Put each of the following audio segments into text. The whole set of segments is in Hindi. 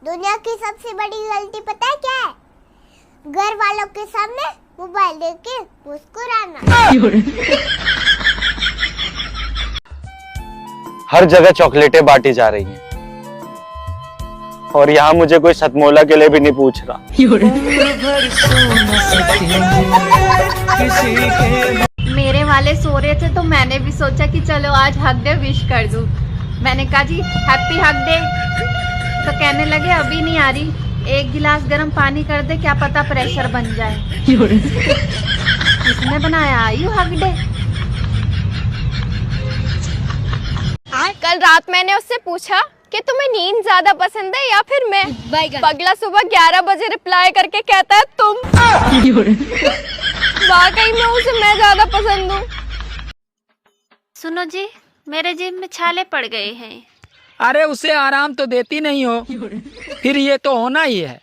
दुनिया की सबसे बड़ी गलती पता है क्या है? घर वालों के सामने मोबाइल देख के मुस्कुराना। हर जगह चॉकलेटें बांटी जा रही हैं और यहाँ मुझे कोई सतमोला के लिए भी नहीं पूछ रहा। मेरे वाले सो रहे थे तो मैंने भी सोचा कि चलो आज हक डे विश कर दूं। मैंने कहा जी हैप्पी हक डे, तो कहने लगे अभी नहीं आ रही, एक गिलास गर्म पानी कर दे, क्या पता प्रेशर बन जाए। किसने बनाया आयु हक डे? कल रात मैंने उससे पूछा कि तुम्हें नींद ज्यादा पसंद है या फिर मैं। पगला सुबह 11 बजे रिप्लाई करके कहता है तुम। वाकई में उसे मैं ज्यादा पसंद हूँ। सुनो जी, मेरे जिम में छाले पड़ गए हैं। अरे उसे आराम तो देती नहीं हो, फिर ये तो होना ही है।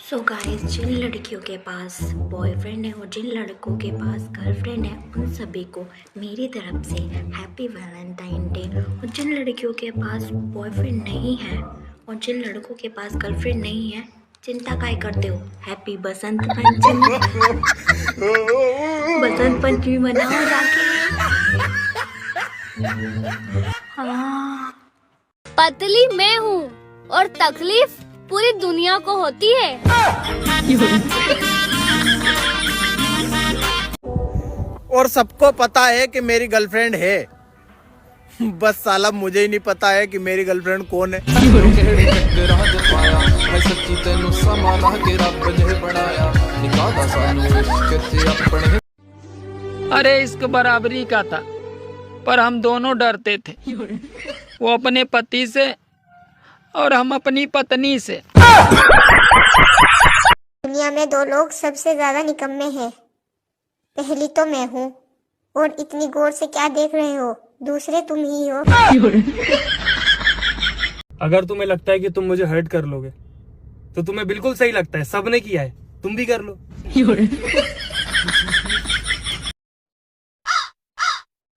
सो गाइस, जिन लड़कियों के पास बॉयफ्रेंड है और जिन लड़कों के पास गर्लफ्रेंड है, उन सभी को मेरी तरफ से हैप्पी वैलेंटाइन डे। और जिन लड़कियों के पास बॉयफ्रेंड नहीं है और जिन लड़कों के पास गर्लफ्रेंड नहीं है, चिंता काय करते हो, हैप्पी बसंत पंचमी। बसंत पंचमी मनाओ जाके। हाँ। पतली मैं हूँ और तकलीफ पूरी दुनिया को होती है। और सबको पता है कि मेरी गर्लफ्रेंड है, बस साला मुझे ही नहीं पता है कि मेरी गर्लफ्रेंड कौन है। अरे इश्क बराबरी का था, पर हम दोनों डरते थे, वो अपने पति से और हम अपनी पत्नी से। दुनिया में दो लोग सबसे ज्यादा निकम्मे हैं। पहली तो मैं हूँ, और इतनी गौर से क्या देख रहे हो? दूसरे तुम ही हो। अगर तुम्हें लगता है कि तुम मुझे हर्ट कर लोगे तो तुम्हें बिल्कुल सही लगता है, सबने किया है, तुम भी कर लो।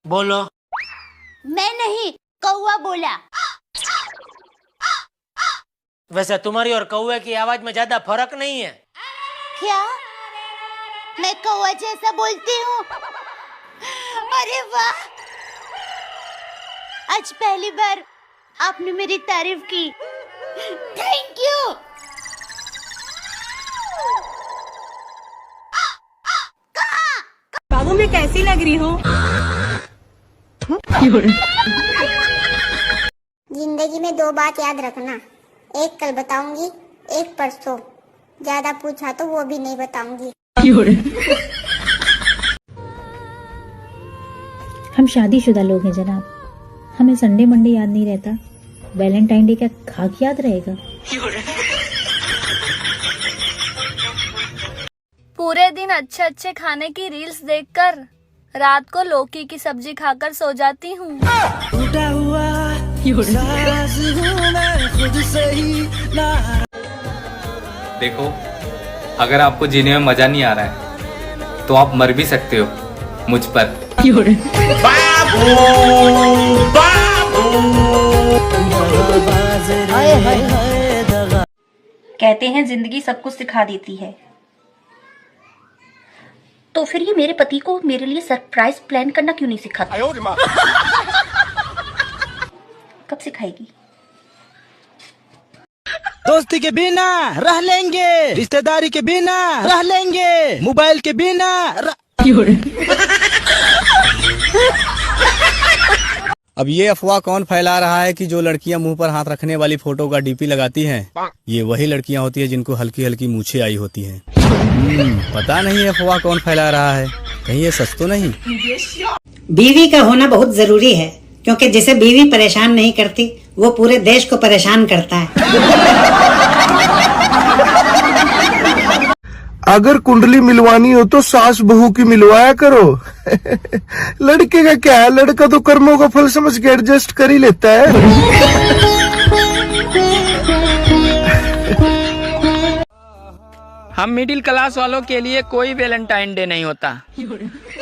बोलो। मैं नहीं, कौवा बोला। वैसे तुम्हारी और कौवे की आवाज में ज्यादा फर्क नहीं है क्या? मैं कौवा जैसा बोलती हूँ? अरे वाह, आज पहली बार आपने मेरी तारीफ की, थैंक यू। बाबू मैं कैसी लग रही हूँ? जिंदगी में दो बात याद रखना, एक कल बताऊंगी, एक परसों। ज्यादा पूछा तो वो भी नहीं बताऊंगी। हम शादीशुदा लोग हैं जनाब, हमें संडे मंडे याद नहीं रहता, वैलेंटाइन डे क्या खाक याद रहेगा? पूरे दिन अच्छे अच्छे खाने की रील्स देखकर रात को लौकी की सब्जी खाकर सो जाती हूँ। देखो, अगर आपको जीने में मजा नहीं आ रहा है तो आप मर भी सकते हो मुझ पर। कहते हैं जिंदगी सब कुछ सिखा देती है, तो फिर ये मेरे पति को मेरे लिए सरप्राइज प्लान करना क्यों नहीं सिखाता? कब सिखाएगी? दोस्ती के बिना रह लेंगे, रिश्तेदारी के बिना रह लेंगे, मोबाइल के बिना अब ये अफवाह कौन फैला रहा है कि जो लड़कियां मुंह पर हाथ रखने वाली फोटो का डीपी लगाती हैं, ये वही लड़कियां होती है जिनको हल्की हल्की मूछें आई होती हैं। पता नहीं अफवाह कौन फैला रहा है, कहीं ये सच तो नहीं? बीवी का होना बहुत जरूरी है, क्योंकि जिसे बीवी परेशान नहीं करती वो पूरे देश को परेशान करता है। अगर कुंडली मिलवानी हो तो सास बहू की मिलवाया करो। लड़के का क्या है, लड़का तो कर्मों का फल समझ के एडजस्ट कर ही लेता है। हम मिडिल क्लास वालों के लिए कोई वैलेंटाइन डे नहीं होता।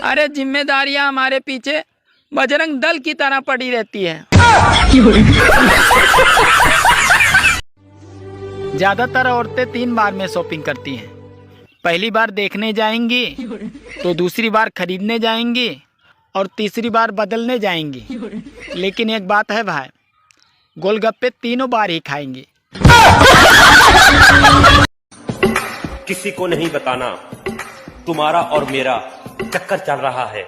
अरे जिम्मेदारियां हमारे पीछे बजरंग दल की तरह पड़ी रहती है। ज्यादातर औरतें 3 बार में शॉपिंग करती हैं। पहली बार देखने जाएंगी, तो दूसरी बार खरीदने जाएंगी और तीसरी बार बदलने जाएंगी। लेकिन एक बात है भाई, गोलगप्पे तीनों बार ही खाएंगी। किसी को नहीं बताना, तुम्हारा और मेरा चक्कर चल रहा है।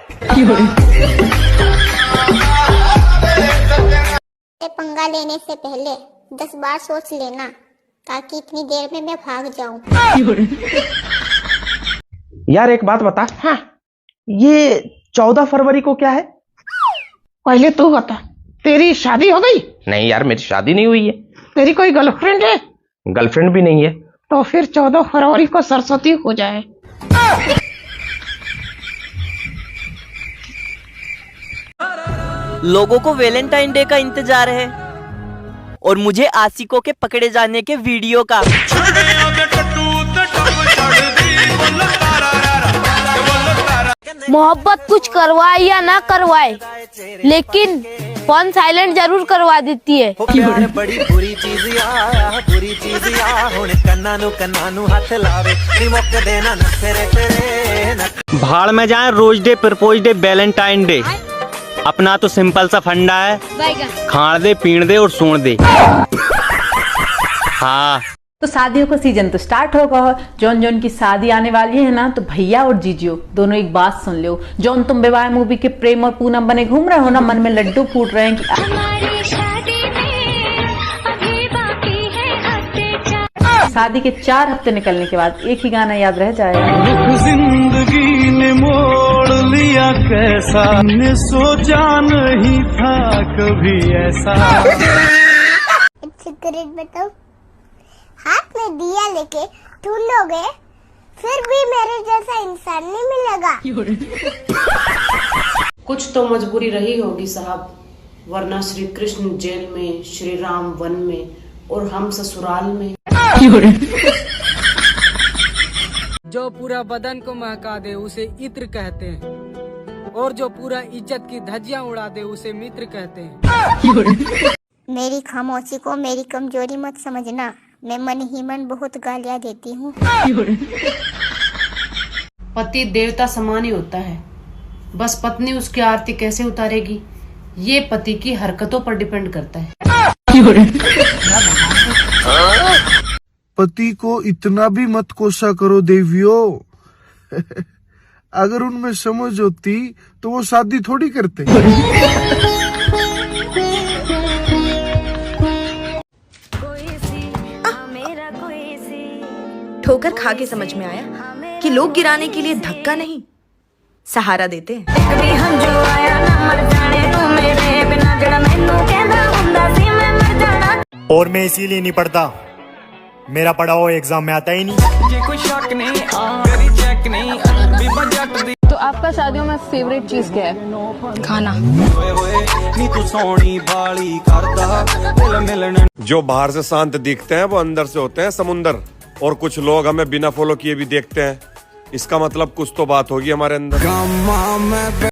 पंगा लेने से पहले 10 बार सोच लेना, ताकि इतनी देर में मैं भाग जाऊं। यार एक बात बता, हाँ, ये 14 फरवरी को क्या है? पहले तू बता, तेरी शादी हो गई? नहीं यार, मेरी शादी नहीं हुई है। तेरी कोई गर्लफ्रेंड है? गर्लफ्रेंड भी नहीं है। तो फिर 14 फरवरी को सरस्वती हो जाए। लोगों को वैलेंटाइन डे का इंतजार है और मुझे आशिकों के पकड़े जाने के वीडियो का। मोहब्बत कुछ करवाए या ना करवाए, लेकिन फोन साइलेंट जरूर करवा देती है। बड़ी बुरी चीज कन्ना हाथ लावे, देना न तेरे भाड़ में जाए rose day, propose day, Valentine day. अपना तो सिंपल सा फंडा है, खाण दे, पीण दे और सोण दे। हाँ, तो शादियों का सीजन तो स्टार्ट होगा। जौन जौन की शादी आने वाली है ना, तो भैया और जीजियो दोनों एक बात सुन लो। जौन तुम विवाह मूवी के प्रेम और पूनम बने घूम रहे हो ना, मन में लड्डू फूट रहे हैं कि शादी के 4 हफ्ते निकलने के बाद एक ही गाना याद रह जाएगा। जिंदगी ने मोड़ लिया कैसा, ने सोचा नहीं था कभी ऐसा। सिगरेट बताओ, हाथ में दिया लेके ढूंढोगे, फिर भी मेरे जैसा इंसान नहीं मिलेगा। कुछ तो मजबूरी रही होगी साहब, वरना श्री कृष्ण जेल में, श्री राम वन में और हम ससुराल में। जो पूरा बदन को महका दे उसे इत्र कहते हैं, और जो पूरा इज्जत की धज्जियां उड़ा दे उसे मित्र कहते हैं। मेरी खामोशी को मेरी कमजोरी मत समझना, मैं मन ही मन बहुत गालियां देती हूँ। पति देवता समान ही होता है, बस पत्नी उसकी आरती कैसे उतारेगी ये पति की हरकतों पर डिपेंड करता है। पति को इतना भी मत कोसा करो देवियों। अगर उनमें समझ होती तो वो शादी थोड़ी करते। ठोकर खा के समझ में आया कि लोग गिराने के लिए धक्का नहीं, सहारा देते हैं। और मैं इसीलिए नहीं पढ़ता, मेरा पढ़ा हुआ एग्जाम में आता ही नहीं। तो आपका शादियों में फेवरेट चीज क्या है? खाना। जो बाहर से शांत दिखते हैं वो अंदर से होते हैं समुंदर, और कुछ लोग हमें बिना फॉलो किए भी देखते हैं। इसका मतलब कुछ तो बात होगी हमारे अंदर।